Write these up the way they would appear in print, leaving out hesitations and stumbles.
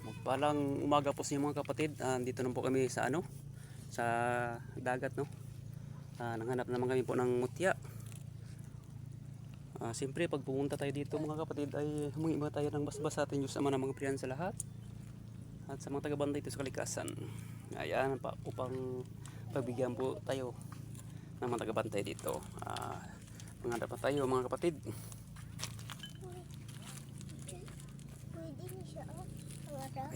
Magpalang umaga po sa inyo mga kapatid. Dito na po kami sa sa dagat, no. Nanghanap naman kami po ng mutya. Siyempre pag pumunta tayo dito mga kapatid ay humingi ba tayo ng basbas sa ating Diyos Ama ng mga priyan sa lahat at sa mga taga-bantay dito sa kalikasan. Ayan pa upang pagbigyan po tayo ng mga taga-bantay dito. Manghanap na tayo mga kapatid.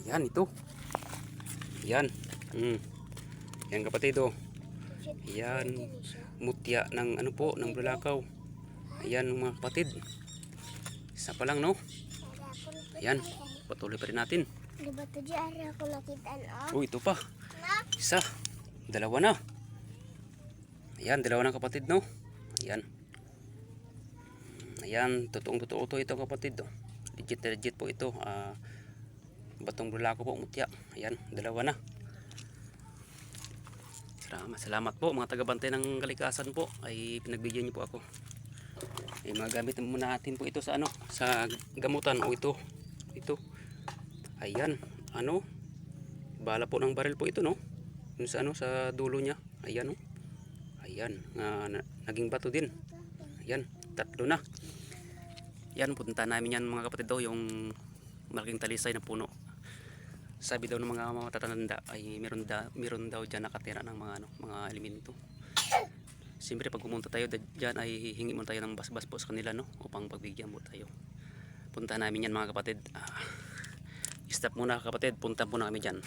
Ayan ito. Ayan. Ayan kapatid, oh. Ayan, mutya ng ng bulakaw. Ayan mga kapatid. Isa pa lang, no? Ayan, patuloy pa rin natin. Diba ito dyan ako nakitaan, oh? Ito pa. Isa. Dalawa na. Ayan, dalawa na kapatid, no? Ayan. Ayan, totoong totoo to ito kapatid, oh. Legit po ito. Batong bulakaw po, mutya. Ayan, dalawa na. Salamat po mga taga-bantay ng kalikasan po, ay pinagbigyan niyo po ako. Magamit muna natin po ito sa sa gamutan. Ito. Ayan, bala po ng baril po ito, no? Yung sa dulo niya. Ayan, oh. Ayan, naging bato din. Ayan, tatlo na. Yan, punta namin yan mga kapatid daw, yung malaking talisay na puno. Sabi daw ng mga matatanda ay meron daw diyan nakatira ng mga elemento. Siyempre pag pumunta tayo diyan ay hingi mo tayo ng basbas po sa kanila, no, upang pagbigyan mo tayo. Punta namin yan mga kapatid. Stop muna kapatid, punta po namin diyan.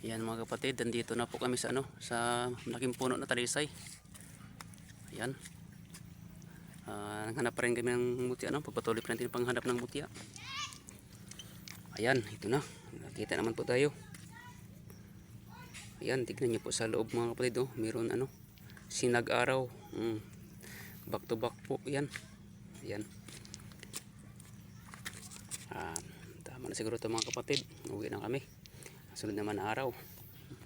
Yan mga kapatid, nandito na po kami sa sa malaking puno na talisay. Ayan. Naghanap pa rin kami ng mutya, pagpatuloy pa natin panghanap ng mutya. Ayan, ito na. Nakita naman po tayo. Ayan, tignan nyo po sa loob mga kapatid, oh. Meron sinag-araw. Back to back po, yan. Ayan. Tama na siguro ito mga kapatid. Uwi na kami. Sunod naman na araw.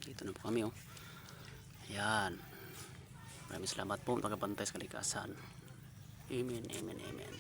Dito na po kami, oh. Ayan. Maraming salamat po, taga-bantay sa kalikasan. Amen, amen, amen.